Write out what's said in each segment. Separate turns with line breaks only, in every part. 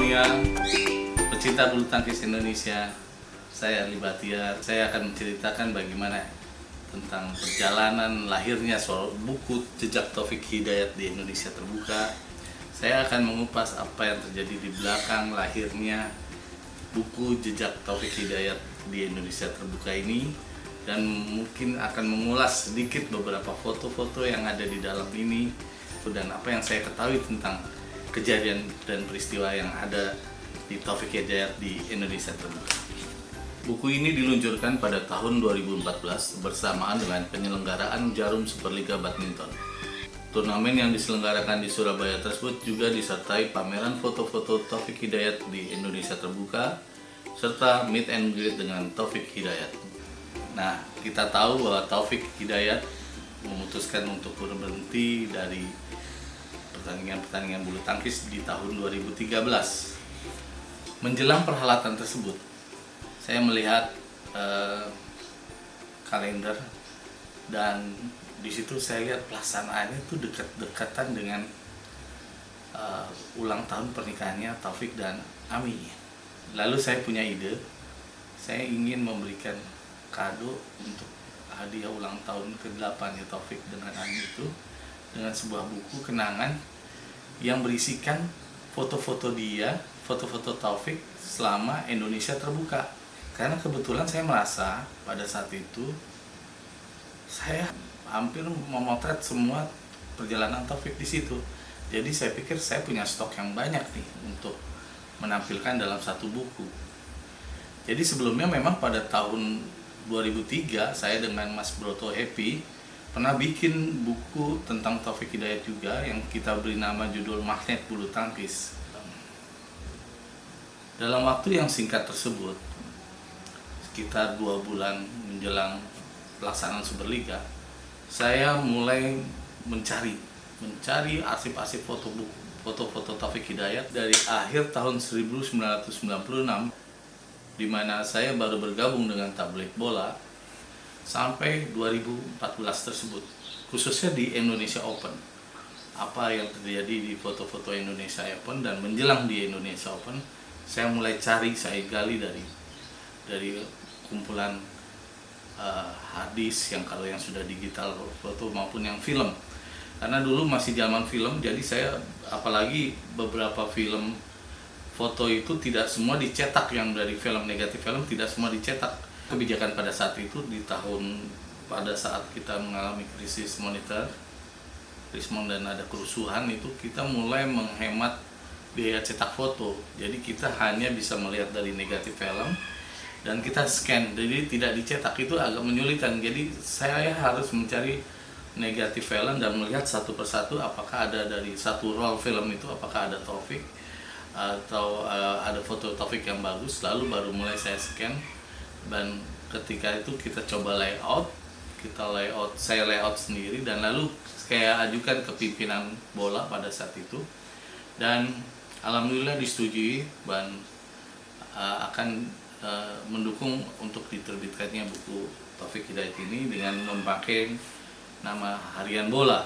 semuanya, pecinta bulu tangkis Indonesia. Saya Ali Bahtiar. Saya akan menceritakan bagaimana tentang perjalanan lahirnya soal buku Jejak Taufik Hidayat di Indonesia Terbuka. Saya akan mengupas apa yang terjadi di belakang lahirnya buku Jejak Taufik Hidayat di Indonesia Terbuka ini, dan mungkin akan mengulas sedikit beberapa foto-foto yang ada di dalam ini dan apa yang saya ketahui tentang kejadian dan peristiwa yang ada di Taufik Hidayat di Indonesia Terbuka. Buku ini diluncurkan pada tahun 2014 bersamaan dengan penyelenggaraan Jarum Superliga Badminton. Turnamen yang diselenggarakan di Surabaya tersebut juga disertai pameran foto-foto Taufik Hidayat di Indonesia Terbuka serta meet and greet dengan Taufik Hidayat. Nah, kita tahu bahwa Taufik Hidayat memutuskan untuk berhenti dari pertandingan bulu tangkis di tahun 2013. Menjelang perhelatan tersebut, saya melihat kalender, dan di situ saya lihat pelaksanaannya itu dekat-dekatan dengan ulang tahun pernikahannya Taufik dan Ami. Lalu saya punya ide, saya ingin memberikan kado untuk hadiah ulang tahun ke-8 ya Taufik dengan Ami itu dengan sebuah buku kenangan yang berisikan foto-foto dia, foto-foto Taufik selama Indonesia Terbuka. Karena kebetulan saya merasa pada saat itu saya hampir memotret semua perjalanan Taufik di situ. Jadi saya pikir saya punya stok yang banyak nih untuk menampilkan dalam satu buku. Jadi sebelumnya memang pada tahun 2003 saya dengan Mas Broto Happy pernah bikin buku tentang Taufik Hidayat juga yang kita beri nama judul Magnet Bulu Tangkis. Dalam waktu yang singkat tersebut, sekitar 2 bulan menjelang pelaksanaan Superliga, saya mulai mencari arsip-arsip foto-foto Taufik Hidayat dari akhir tahun 1996, di mana saya baru bergabung dengan tabloid bola, sampai 2014 tersebut, khususnya di Indonesia Open. Apa yang terjadi di foto-foto Indonesia Open dan menjelang di Indonesia Open, saya mulai saya gali dari kumpulan harddisk, yang kalau yang sudah digital foto maupun yang film. Karena dulu masih zaman film, jadi saya apalagi beberapa film foto itu tidak semua dicetak, yang dari film negatif film tidak semua dicetak. Kebijakan pada saat itu pada saat kita mengalami krisis moneter, Rismon, dan ada kerusuhan, itu kita mulai menghemat biaya cetak foto. Jadi kita hanya bisa melihat dari negatif film dan kita scan, jadi tidak dicetak. Itu agak menyulitkan. Jadi saya harus mencari negatif film dan melihat satu persatu apakah ada dari satu roll film itu apakah ada Taufik atau ada foto Taufik yang bagus, lalu baru mulai saya scan. Dan ketika itu kita coba saya layout sendiri, dan lalu saya ajukan ke pimpinan bola pada saat itu, dan alhamdulillah disetujui dan akan mendukung untuk diterbitkannya buku Taufik Hidayat ini dengan memakai nama Harian Bola.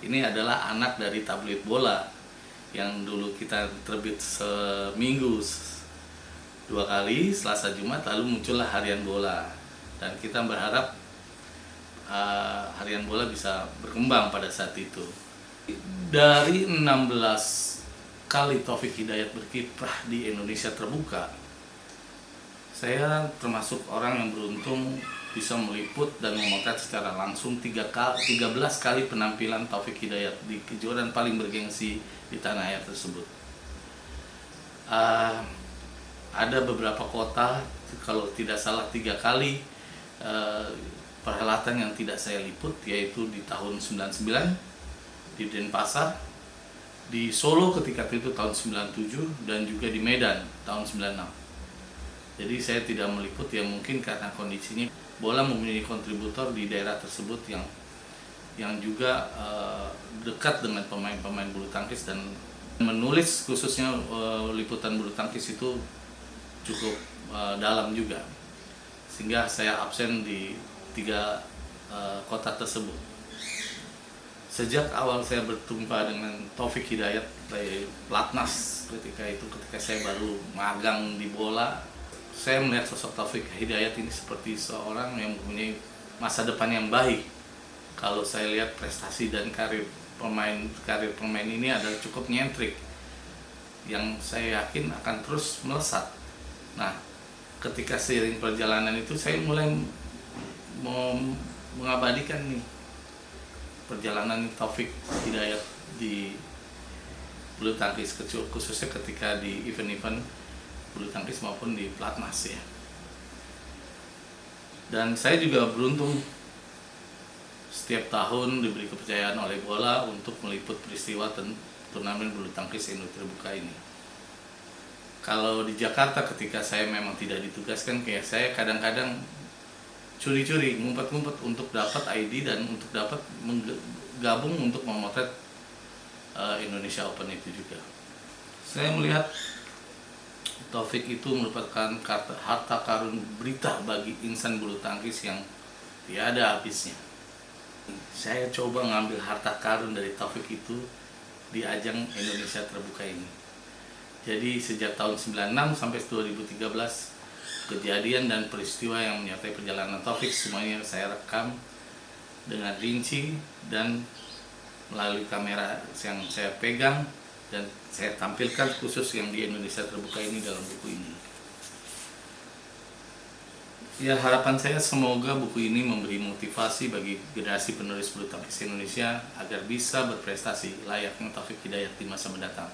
Ini adalah anak dari tabloid bola yang dulu kita terbit seminggu 2 kali, Selasa Jumat, lalu muncullah Harian Bola, dan kita berharap Harian Bola bisa berkembang pada saat itu. Dari 16 kali Taufik Hidayat berkiprah di Indonesia Terbuka, saya termasuk orang yang beruntung bisa meliput dan memotret secara langsung 13 kali penampilan Taufik Hidayat di kejuaraan paling bergengsi di tanah air tersebut. Ada beberapa kota, kalau tidak salah 3 kali perhelatan yang tidak saya liput, yaitu di tahun 99 di Denpasar, di Solo ketika itu tahun 97, dan juga di Medan tahun 96. Jadi saya tidak meliput, yang mungkin karena kondisinya bola mempunyai kontributor di daerah tersebut yang juga dekat dengan pemain-pemain bulu tangkis, dan menulis khususnya liputan bulu tangkis itu cukup dalam juga, sehingga saya absen di 3 kota tersebut. Sejak awal saya berjumpa dengan Taufik Hidayat dari Platnas ketika saya baru magang di bola, saya melihat sosok Taufik Hidayat ini seperti seorang yang mempunyai masa depan yang baik. Kalau saya lihat prestasi dan karir pemain ini adalah cukup nyentrik, yang saya yakin akan terus melesat. Nah, ketika seiring perjalanan itu saya mulai mengabadikan nih perjalanan Taufik Hidayat di bulu tangkis, khususnya ketika di event-event bulu tangkis maupun di Platnas ya. Dan saya juga beruntung setiap tahun diberi kepercayaan oleh bola untuk meliput peristiwa turnamen bulu tangkis Indonesia terbuka ini. Kalau di Jakarta ketika saya memang tidak ditugaskan, kayak saya kadang-kadang curi-curi, ngumpet-ngumpet untuk dapat ID dan untuk dapat gabung untuk memotret Indonesia Open itu juga. Saya melihat Taufik itu merupakan harta karun berita bagi insan bulu tangkis yang tiada habisnya. Saya coba ngambil harta karun dari Taufik itu di ajang Indonesia Terbuka ini. Jadi sejak tahun 96 sampai 2013, kejadian dan peristiwa yang menyertai perjalanan Taufik semuanya saya rekam dengan rinci dan melalui kamera yang saya pegang dan saya tampilkan khusus yang di Indonesia Terbuka ini dalam buku ini. Ya, harapan saya semoga buku ini memberi motivasi bagi generasi penulis bulu tangkis Indonesia agar bisa berprestasi layaknya Taufik Hidayat di masa mendatang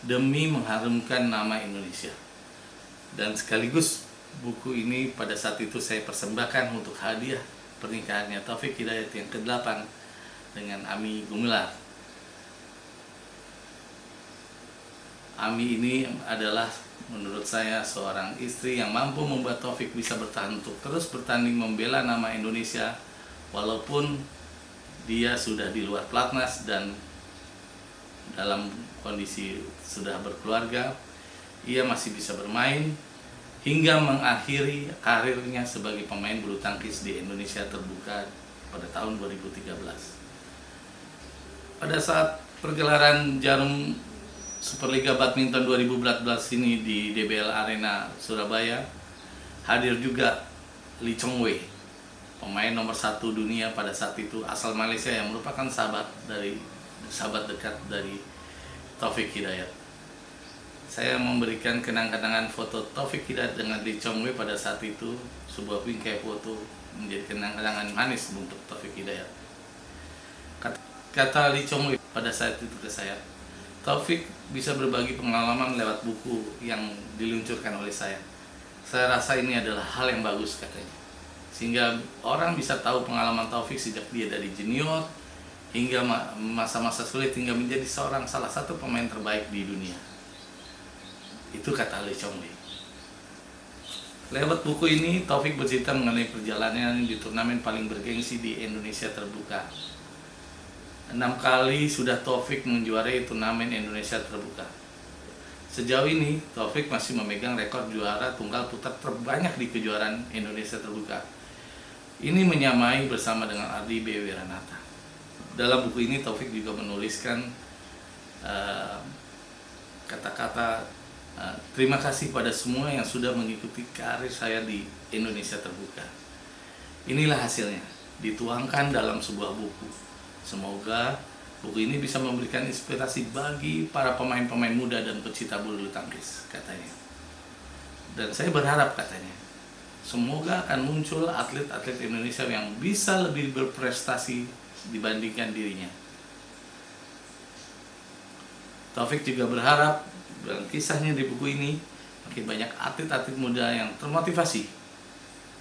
demi mengharumkan nama Indonesia. Dan sekaligus buku ini pada saat itu saya persembahkan untuk hadiah pernikahannya Taufik Hidayat yang ke-8 dengan Ami Gumilar. Ami ini adalah menurut saya seorang istri yang mampu membuat Taufik bisa bertahan untuk terus bertanding membela nama Indonesia walaupun dia sudah di luar Platnas dan dalam kondisi sudah berkeluarga. Ia masih bisa bermain hingga mengakhiri karirnya sebagai pemain bulu tangkis di Indonesia Terbuka pada tahun 2013. Pada saat pergelaran Jarum Superliga Badminton 2014 ini di DBL Arena Surabaya, hadir juga Lee Chong Wei, pemain nomor 1 dunia pada saat itu asal Malaysia yang merupakan sahabat dekat dari Taufik Hidayat. Saya memberikan kenang-kenangan foto Taufik Hidayat dengan Lee Chong Wei pada saat itu, sebuah bingkai foto menjadi kenang-kenangan manis untuk Taufik Hidayat. Kata Lee Chong Wei pada saat itu ke saya, Taufik bisa berbagi pengalaman lewat buku yang diluncurkan oleh saya. Saya rasa ini adalah hal yang bagus katanya. Sehingga orang bisa tahu pengalaman Taufik sejak dia dari junior hingga masa-masa sulit hingga menjadi salah satu pemain terbaik di dunia. Itu kata Lee Chong Wei. Lewat buku ini Taufik bercerita mengenai perjalanan di turnamen paling bergengsi di Indonesia Terbuka. 6 kali sudah Taufik menjuarai turnamen Indonesia Terbuka. Sejauh ini Taufik masih memegang rekor juara tunggal putra terbanyak di kejuaraan Indonesia Terbuka. Ini menyamai bersama dengan Ardi B. Wiranata. Dalam buku ini Taufik juga menuliskan kata-kata terima kasih pada semua yang sudah mengikuti karir saya di Indonesia Terbuka. Inilah hasilnya, dituangkan dalam sebuah buku. Semoga buku ini bisa memberikan inspirasi bagi para pemain-pemain muda dan pecinta bulu tangkis, katanya. Dan saya berharap, katanya, semoga akan muncul atlet-atlet Indonesia yang bisa lebih berprestasi dibandingkan dirinya. Taufik juga berharap dalam kisahnya di buku ini makin banyak atlet-atlet muda yang termotivasi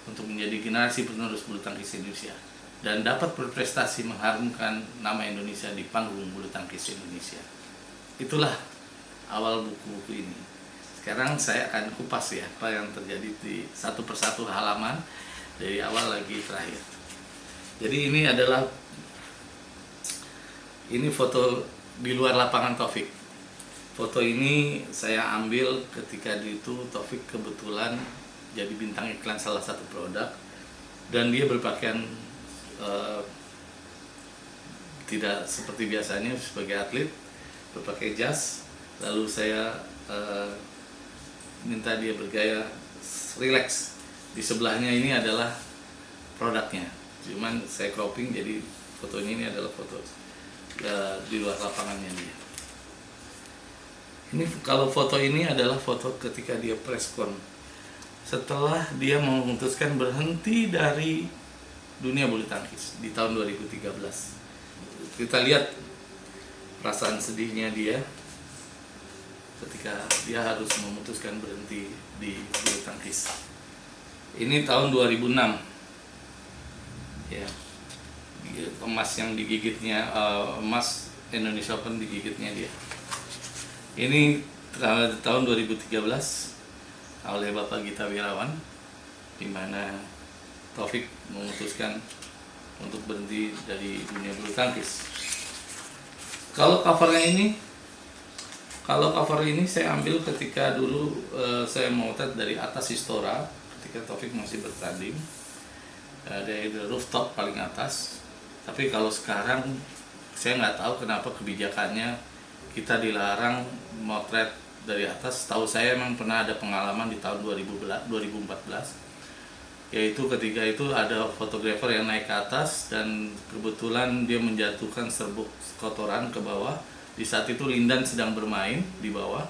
untuk menjadi generasi penerus bulu tangkis Indonesia dan dapat berprestasi mengharumkan nama Indonesia di panggung bulu tangkis Indonesia. Itulah awal buku-buku ini. Sekarang saya akan kupas ya apa yang terjadi di satu persatu halaman dari awal lagi terakhir. Jadi ini foto di luar lapangan Taufik. Foto ini saya ambil ketika itu Taufik kebetulan jadi bintang iklan salah satu produk dan dia berpakaian tidak seperti biasanya sebagai atlet berpakai jas, lalu saya minta dia bergaya relax. Di sebelahnya ini adalah produknya, cuman saya cropping jadi fotonya ini adalah foto di luar lapangannya dia. Ini kalau foto ini adalah foto ketika dia press con, setelah dia memutuskan berhenti dari dunia bulu tangkis di tahun 2013. Kita lihat perasaan sedihnya dia ketika dia harus memutuskan berhenti di bulu tangkis. Ini tahun 2006 ya, emas yang digigitnya, emas Indonesia Open digigitnya dia. Ini tahun 2013 oleh Bapak Gita Wirawan, di mana Taufik memutuskan untuk berhenti dari dunia bulu tangkis. Kalau cover ini saya ambil ketika dulu saya memotret dari atas Istora ketika Taufik masih bertanding dari rooftop paling atas. Tapi kalau sekarang saya nggak tahu kenapa kebijakannya kita dilarang motret dari atas. Tahu saya emang pernah ada pengalaman di tahun 2014, yaitu ketika itu ada fotografer yang naik ke atas dan kebetulan dia menjatuhkan serbuk kotoran ke bawah. Di saat itu Lindan sedang bermain di bawah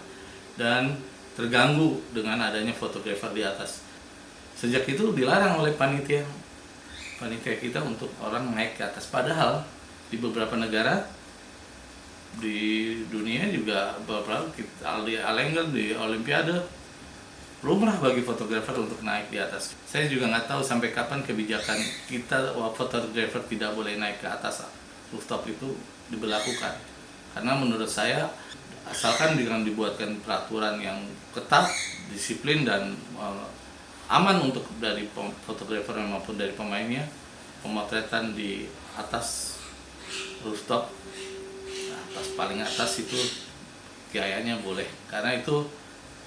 dan terganggu dengan adanya fotografer di atas. Sejak itu dilarang oleh panitia kita untuk orang naik ke atas. Padahal di beberapa negara di dunia juga beberapa Alengel di Olimpiade lumrah bagi fotografer untuk naik di atas. Saya juga nggak tahu sampai kapan kebijakan kita fotografer tidak boleh naik ke atas rooftop itu diberlakukan. Karena menurut saya asalkan dengan dibuatkan peraturan yang ketat, disiplin dan aman untuk dari fotografer maupun dari pemainnya, pemotretan di atas rooftop, paling atas itu gayanya boleh, karena itu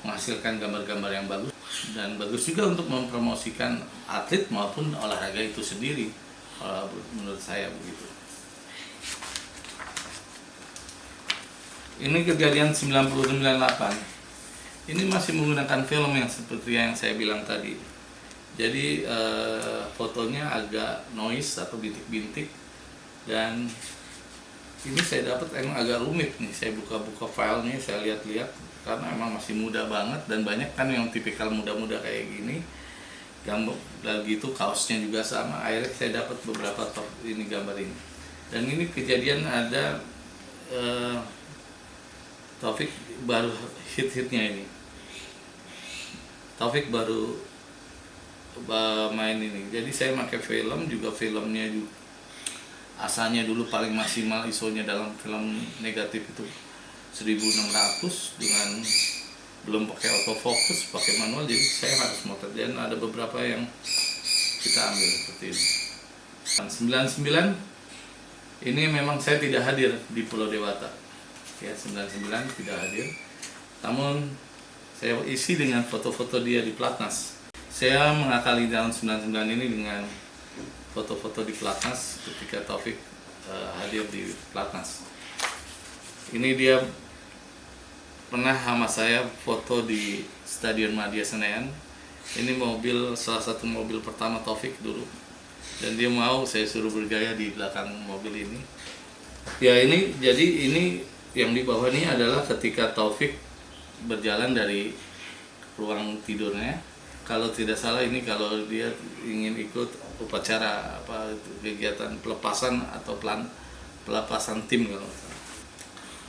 menghasilkan gambar-gambar yang bagus dan bagus juga untuk mempromosikan atlet maupun olahraga itu sendiri, menurut saya begitu. Ini kejadian 1998. Ini masih menggunakan film yang seperti yang saya bilang tadi. Jadi fotonya agak noise atau bintik-bintik, dan ini saya dapat emang agak rumit nih. Saya buka-buka filenya, saya lihat-lihat karena emang masih muda banget dan banyak kan yang tipikal muda-muda kayak gini. Gambar lagi itu kaosnya juga sama. Akhirnya saya dapat beberapa ini gambar ini. Dan ini kejadian ada Taufik baru hit-hitnya ini. Taufik baru main ini. Jadi saya pakai film juga, filmnya juga asalnya dulu paling maksimal ISO-nya dalam film negatif itu 1600 dengan belum pakai autofocus, pakai manual, jadi saya harus motret dan ada beberapa yang kita ambil seperti ini. 99 ini memang saya tidak hadir di Pulau Dewata ya, 99 tidak hadir, namun saya isi dengan foto-foto dia di Platnas. Saya mengakali tahun 99 ini dengan foto-foto di Platnas ketika Taufik hadir di Platnas. Ini dia pernah sama saya foto di Stadion Madia Senayan. Ini mobil, salah satu mobil pertama Taufik dulu, dan dia mau saya suruh bergaya di belakang mobil ini. Ya ini, jadi ini yang di bawah ini adalah ketika Taufik berjalan dari ruang tidurnya. Kalau tidak salah ini kalau dia ingin ikut upacara kegiatan pelepasan atau pelepasan tim kalau salah.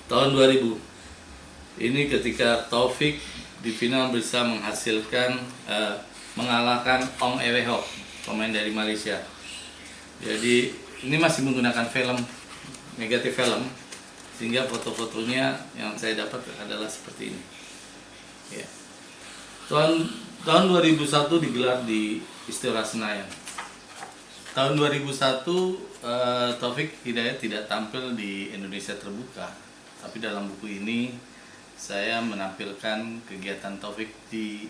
Tahun 2000 ini ketika Taufik di final bisa menghasilkan mengalahkan Ong Ewe Hok, pemain dari Malaysia. Jadi ini masih menggunakan film negatif film, sehingga foto-fotonya yang saya dapat adalah seperti ini. Ya. Tahun 2001 digelar di Istora Senayan. Tahun 2001 Taufik Hidayat tidak tampil di Indonesia Terbuka, tapi dalam buku ini saya menampilkan kegiatan Taufik di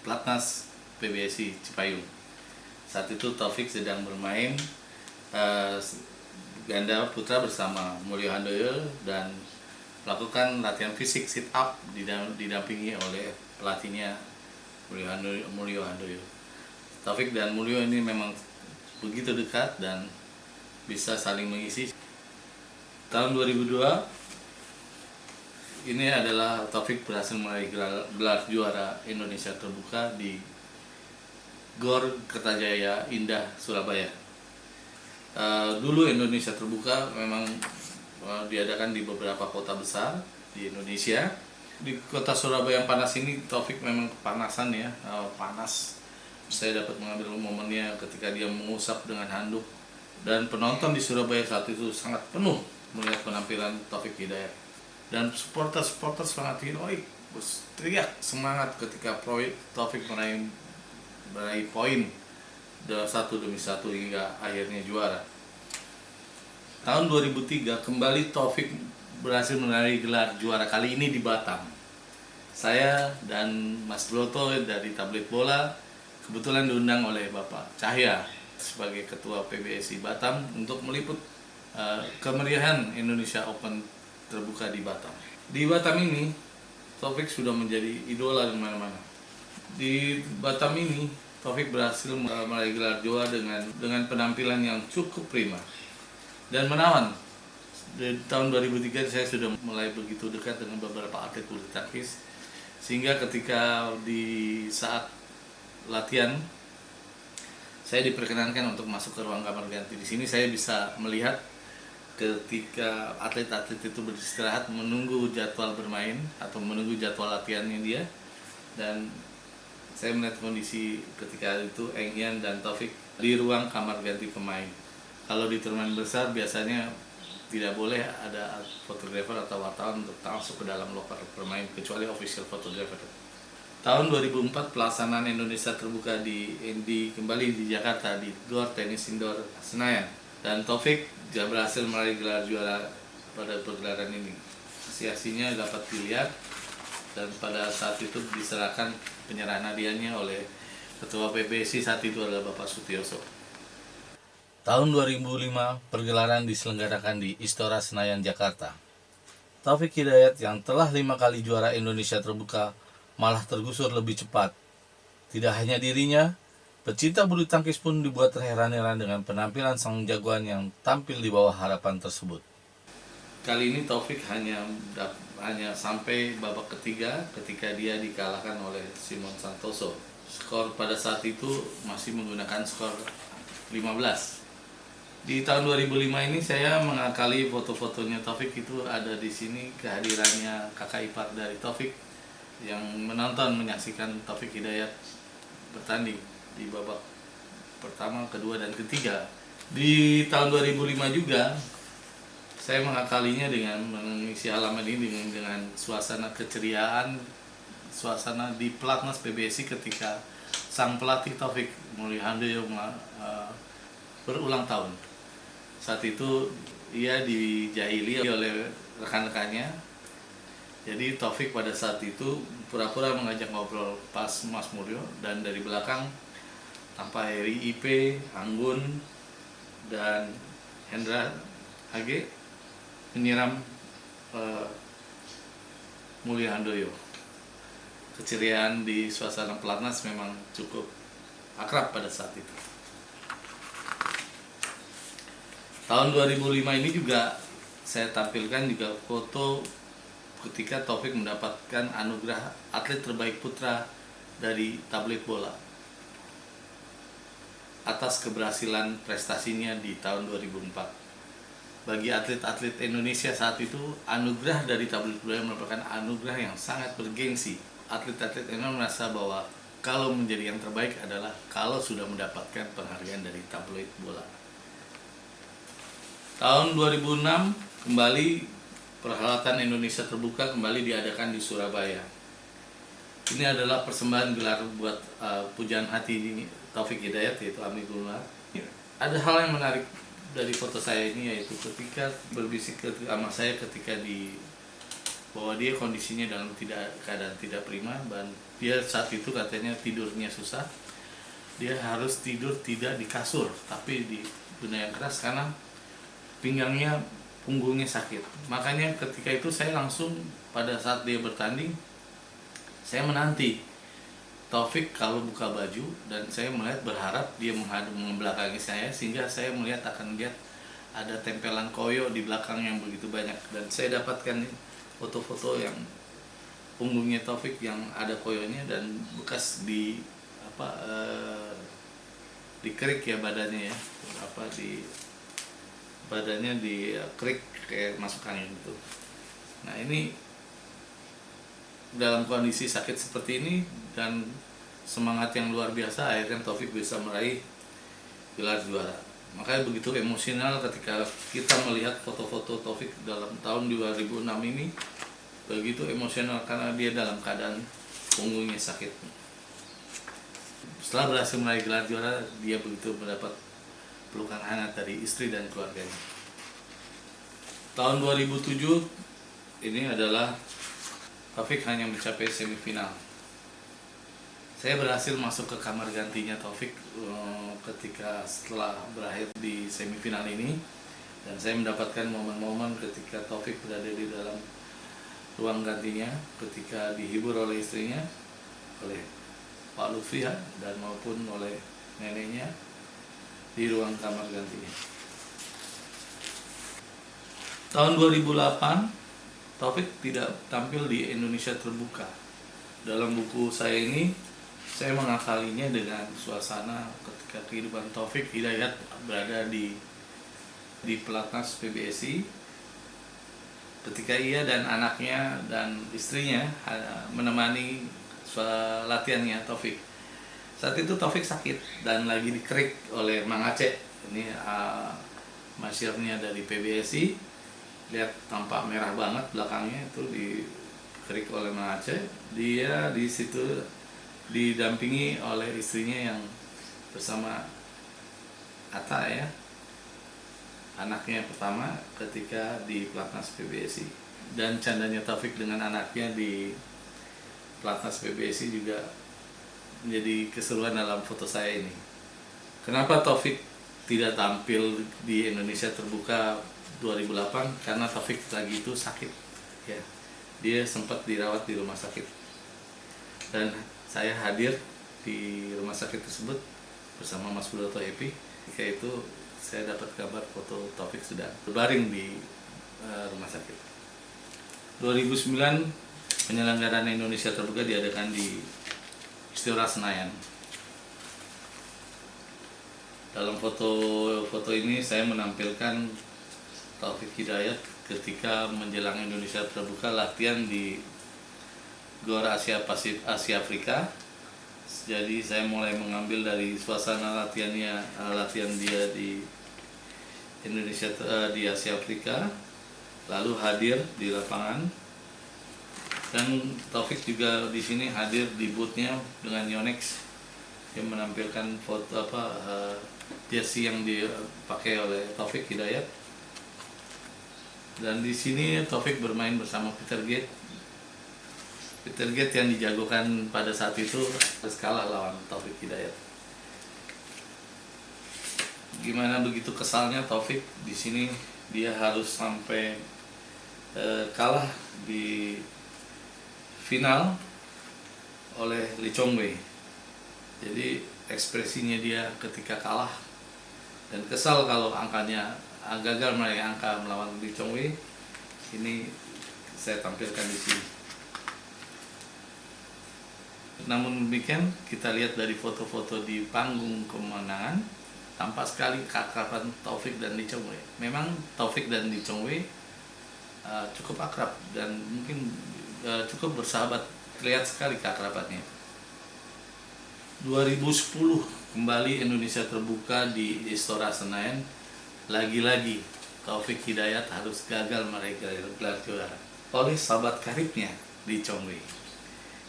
Platnas PBSI Cipayung. Saat itu Taufik sedang bermain ganda putra bersama Mulyo Handoyo dan melakukan latihan fisik sit up didampingi oleh pelatihnya Mulyo Handoyo. Taufik dan Mulyo ini memang begitu dekat dan bisa saling mengisi. Tahun 2002 ini adalah Taufik berhasil meraih gelar juara Indonesia terbuka di GOR Kertajaya Indah Surabaya. Dulu Indonesia terbuka memang diadakan di beberapa kota besar di Indonesia. Di kota Surabaya yang panas ini Taufik memang kepanasan ya, panas. Saya dapat mengambil momennya ketika dia mengusap dengan handuk, dan penonton di Surabaya saat itu sangat penuh melihat penampilan Taufik Hidayat. Dan supporter sangat heroik, teriak semangat ketika Taufik meraih poin satu demi satu hingga akhirnya juara. Tahun 2003 kembali Taufik berhasil meraih gelar juara, kali ini di Batam. Saya dan Mas Broto dari Tablet Bola kebetulan diundang oleh Bapak Cahya sebagai Ketua PBSI Batam untuk meliput kemeriahan Indonesia Open terbuka di Batam. Di Batam ini Taufik sudah menjadi idola di mana-mana. Di Batam ini Taufik berhasil meraih gelar juara dengan penampilan yang cukup prima dan menawan. Di tahun 2003 saya sudah mulai begitu dekat dengan beberapa atlet bulu tangkis, sehingga ketika di saat latihan saya diperkenankan untuk masuk ke ruang kamar ganti. Di sini saya bisa melihat ketika atlet-atlet itu beristirahat menunggu jadwal bermain atau menunggu jadwal latihannya dia, dan saya melihat kondisi ketika itu Engyan dan Taufik di ruang kamar ganti pemain. Kalau di turnamen besar biasanya tidak boleh ada fotografer atau wartawan untuk masuk ke dalam loker bermain kecuali official photographer. Tahun 2004 pelaksanaan Indonesia terbuka kembali di Jakarta di GOR Tenis Indoor Senayan, dan Taufik juga berhasil meraih gelar juara pada pergelaran ini. Hasil-hasilnya dapat dilihat, dan pada saat itu diserahkan penyerahan hadiahnya oleh Ketua PBSI saat itu adalah Bapak Sutioso. Tahun 2005 pergelaran diselenggarakan di Istora Senayan, Jakarta. Taufik Hidayat yang telah 5 kali juara Indonesia terbuka malah tergusur lebih cepat. Tidak hanya dirinya, pecinta bulu tangkis pun dibuat terheran-heran dengan penampilan sang jagoan yang tampil di bawah harapan tersebut. Kali ini Taufik hanya sampai babak ketiga ketika dia dikalahkan oleh Simon Santoso. Skor pada saat itu masih menggunakan skor 15. Di tahun 2005 ini saya mengakali foto-fotonya Taufik, itu ada di sini kehadirannya kakak ipar dari Taufik yang menyaksikan Taufik Hidayat bertanding di babak pertama, kedua, dan ketiga. Di tahun 2005 juga saya mengakalinya dengan mengisi halaman ini dengan suasana keceriaan, suasana di Pelatnas PBSI ketika sang pelatih Taufik Mulyo Handoyo berulang tahun. Saat itu ia dijahili oleh rekan-rekannya. Jadi Taufik pada saat itu pura-pura mengajak ngobrol pas Mas Mulyo, dan dari belakang tanpa Heri IP, Anggun, dan Hendra HG menyiram Mulyo Handoyo. Keceriaan di suasana Pelatnas memang cukup akrab pada saat itu. Tahun 2005 ini juga saya tampilkan juga foto ketika Taufik mendapatkan anugerah atlet terbaik putra dari Tablet Bola atas keberhasilan prestasinya di tahun 2004. Bagi atlet-atlet Indonesia saat itu, anugerah dari Tablet Bola merupakan anugerah yang sangat bergengsi. Atlet-atlet ini merasa bahwa kalau menjadi yang terbaik adalah kalau sudah mendapatkan penghargaan dari Tablet Bola. Tahun 2006 kembali perhelatan Indonesia terbuka kembali diadakan di Surabaya. Ini adalah persembahan gelar buat pujaan hati Taufik Hidayat, yaitu Ami Gunar. Ada hal yang menarik dari foto saya ini, yaitu ketika berbisik sama saya ketika bahwa dia kondisinya dalam keadaan tidak prima, dan dia saat itu katanya tidurnya susah. Dia harus tidur tidak di kasur tapi di dunia yang keras karena pinggangnya, punggungnya sakit. Makanya ketika itu saya langsung pada saat dia bertanding, saya menanti Taufik kalau buka baju, dan saya melihat berharap dia membelakangi saya, sehingga saya melihat akan lihat ada tempelan koyo di belakang yang begitu banyak. Dan saya dapatkan foto-foto yang punggungnya Taufik yang ada koyonya dan bekas di apa dikerik ya badannya ya, di badannya dikerik kayak masuk angin gitu. Nah ini dalam kondisi sakit seperti ini dan semangat yang luar biasa, akhirnya Taufik bisa meraih gelar juara. Makanya begitu emosional ketika kita melihat foto-foto Taufik dalam tahun 2006 ini, begitu emosional karena dia dalam keadaan punggungnya sakit. Setelah berhasil meraih gelar juara, dia begitu mendapat pelukan hangat dari istri dan keluarganya. Tahun 2007 ini adalah Taufik hanya mencapai semifinal. Saya berhasil masuk ke kamar gantinya Taufik ketika setelah berakhir di semifinal ini, dan saya mendapatkan momen-momen ketika Taufik berada di dalam ruang gantinya ketika dihibur oleh istrinya, oleh Pak Lutfi dan maupun oleh neneknya di ruang kamar gantinya. Tahun 2008 Taufik tidak tampil di Indonesia Terbuka. Dalam buku saya ini, saya mengakalinya dengan suasana ketika kehidupan Taufik Hidayat berada di pelatnas PBSI, ketika ia dan anaknya dan istrinya menemani latihannya Taufik. Saat itu Taufik sakit dan lagi dikerik oleh Mang Aceh. Ini masyirnya dari PBSI. Lihat tampak merah banget belakangnya, itu dikerik oleh Mang Aceh. Dia di situ didampingi oleh istrinya yang bersama Atta ya, anaknya pertama ketika di pelatnas PBSI. Dan candanya Taufik dengan anaknya di pelatnas PBSI juga menjadi keseruan dalam foto saya ini. Kenapa Taufik tidak tampil di Indonesia Terbuka 2008? Karena Taufik lagi itu sakit ya, dia sempat dirawat di rumah sakit, dan saya hadir di rumah sakit tersebut bersama Mas Budoto Happy. Ketika itu saya dapat kabar foto Taufik sudah berbaring di rumah sakit. 2009 penyelenggaraan Indonesia Terbuka diadakan di Istora Senayan. Dalam foto ini saya menampilkan Taufik Hidayat ketika menjelang Indonesia Terbuka latihan di Gor Asia Afrika. Jadi saya mulai mengambil dari suasana latihan dia di Indonesia di Asia Afrika, lalu hadir di lapangan. Dan Taufik juga di sini hadir di boothnya dengan Yonex yang menampilkan foto jersey yang dipakai oleh Taufik Hidayat. Dan di sini Taufik bermain bersama Peter Gate yang dijagokan pada saat itu harus kalah lawan Taufik Hidayat. Gimana begitu kesalnya Taufik di sini, dia harus sampai kalah di final oleh Lee Chong Wei. Jadi ekspresinya dia ketika kalah dan kesal kalau angkanya gagal meraih angka melawan Lee Chong Wei, ini saya tampilkan di sini. Namun demikian, kita lihat dari foto-foto di panggung kemenangan, tampak sekali keakraban Taufik dan Lee Chong Wei. Memang Taufik dan Lee Chong Wei cukup akrab dan mungkin cukup bersahabat, terlihat sekali keakrabannya. 2010 kembali Indonesia Terbuka di Istora Senayan. Lagi-lagi Taufik Hidayat harus gagal meraih gelar juara oleh sahabat karibnya Lee Chong Wei.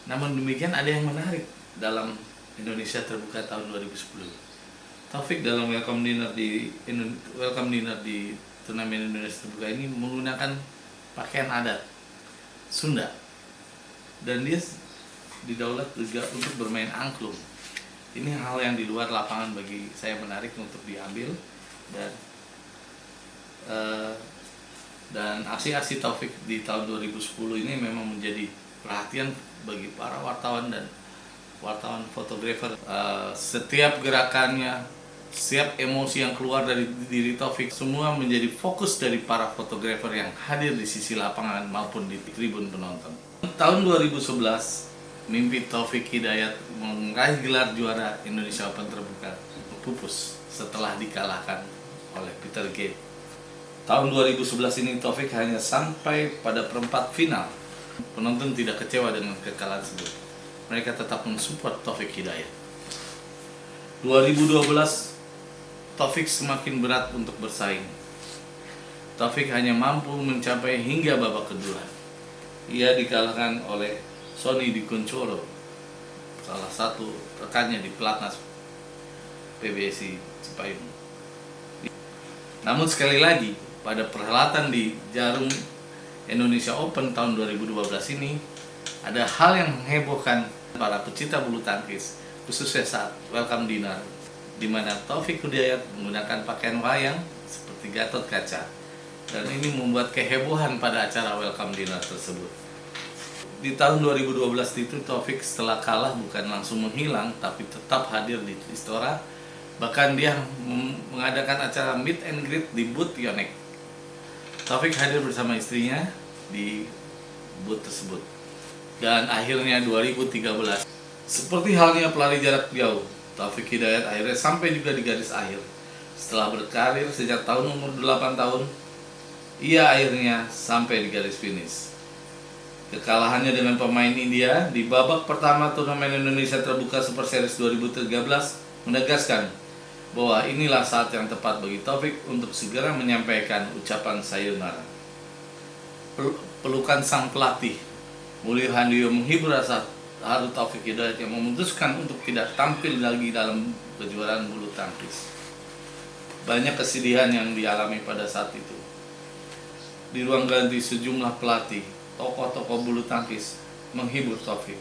Namun demikian, ada yang menarik dalam Indonesia Terbuka tahun 2010. Taufik dalam welcome dinner di turnamen Indonesia Terbuka ini menggunakan pakaian adat Sunda, dan dia didaulat juga untuk bermain angklung. Ini hal yang di luar lapangan bagi saya menarik untuk diambil, dan Eh, dan aksi-aksi Taufik di tahun 2010 ini memang menjadi perhatian bagi para wartawan dan wartawan fotografer. Setiap gerakannya, setiap emosi yang keluar dari diri Taufik, semua menjadi fokus dari para fotografer yang hadir di sisi lapangan maupun di tribun penonton. Tahun 2011, mimpi Taufik Hidayat meraih gelar juara Indonesia Open terbuka pupus setelah dikalahkan oleh Peter Gate. Tahun 2011 ini Taufik hanya sampai pada perempat final. Penonton tidak kecewa dengan kekalahan tersebut. Mereka tetap mensupport Taufik Hidayat. 2012, Taufik semakin berat untuk bersaing. Taufik hanya mampu mencapai hingga babak kedua. Ia dikalahkan oleh Sonny Dikuncoro, salah satu rekannya di pelatnas PBSI Cipayung. Namun sekali lagi, pada perhelatan di Jarum Indonesia Open tahun 2012 ini, ada hal yang menghebohkan para pecinta bulu tangkis, khususnya saat welcome dinner, di mana Taufik Hidayat menggunakan pakaian wayang seperti Gatot Kaca, dan ini membuat kehebohan pada acara welcome dinner tersebut. Di tahun 2012 itu Taufik setelah kalah bukan langsung menghilang, tapi tetap hadir di Istora. Bahkan dia mengadakan acara meet and greet di booth Yonex. Taufik hadir bersama istrinya di booth tersebut. Dan akhirnya 2013, seperti halnya pelari jarak jauh, Taufik Hidayat akhirnya sampai juga di garis akhir. Setelah berkarir sejak tahun umur 8 tahun, ia akhirnya sampai di garis finish. Kekalahannya dengan pemain India di babak pertama turnamen Indonesia Terbuka Super Series 2013 menegaskan bahwa inilah saat yang tepat bagi Taufik untuk segera menyampaikan ucapan sayonara. Pelukan sang pelatih Mulyo Handoyo menghibur rasa haru Taufik Hidayat yang memutuskan untuk tidak tampil lagi dalam kejuaraan bulu tangkis. Banyak kesedihan yang dialami pada saat itu. Di ruang ganti sejumlah pelatih, tokoh-tokoh bulu tangkis menghibur Taufik.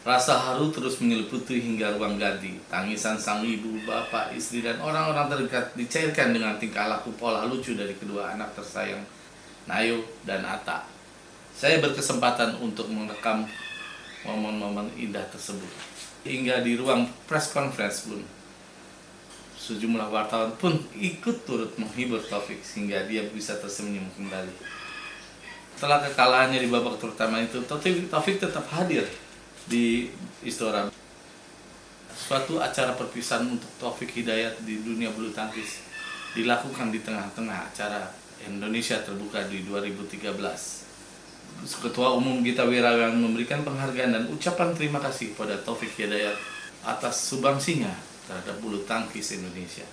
Rasa haru terus menyeliputi hingga ruang ganti. Tangisan sang ibu, bapak, istri, dan orang-orang terdekat dicairkan dengan tingkah laku pola lucu dari kedua anak tersayang, Nayo dan Atta. Saya berkesempatan untuk merekam momen-momen indah tersebut. Hingga di ruang press conference pun, sejumlah wartawan pun ikut turut menghibur Taufik sehingga dia bisa tersenyum kembali. Setelah kekalahannya di babak pertama itu, Taufik tetap hadir di Istora. Suatu acara perpisahan untuk Taufik Hidayat di dunia bulu tangkis dilakukan di tengah-tengah acara Indonesia Terbuka di 2013. Ketua Umum Gita Wirawan memberikan penghargaan dan ucapan terima kasih pada Taufik Hidayat atas sumbangsinya terhadap bulu tangkis Indonesia.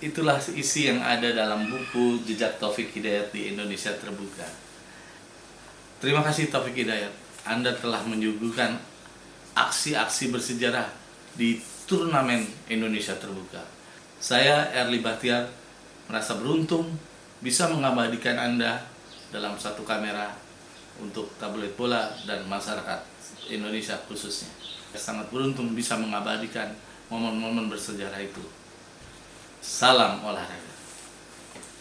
Itulah isi yang ada dalam buku Jejak Taufik Hidayat di Indonesia Terbuka. Terima kasih Taufik Hidayat, Anda telah menyuguhkan aksi-aksi bersejarah di turnamen Indonesia Terbuka. Saya, Erli Bahtiar, merasa beruntung bisa mengabadikan Anda dalam satu kamera untuk tabloid bola dan masyarakat Indonesia khususnya. Saya sangat beruntung bisa mengabadikan momen-momen bersejarah itu. Salam olahraga.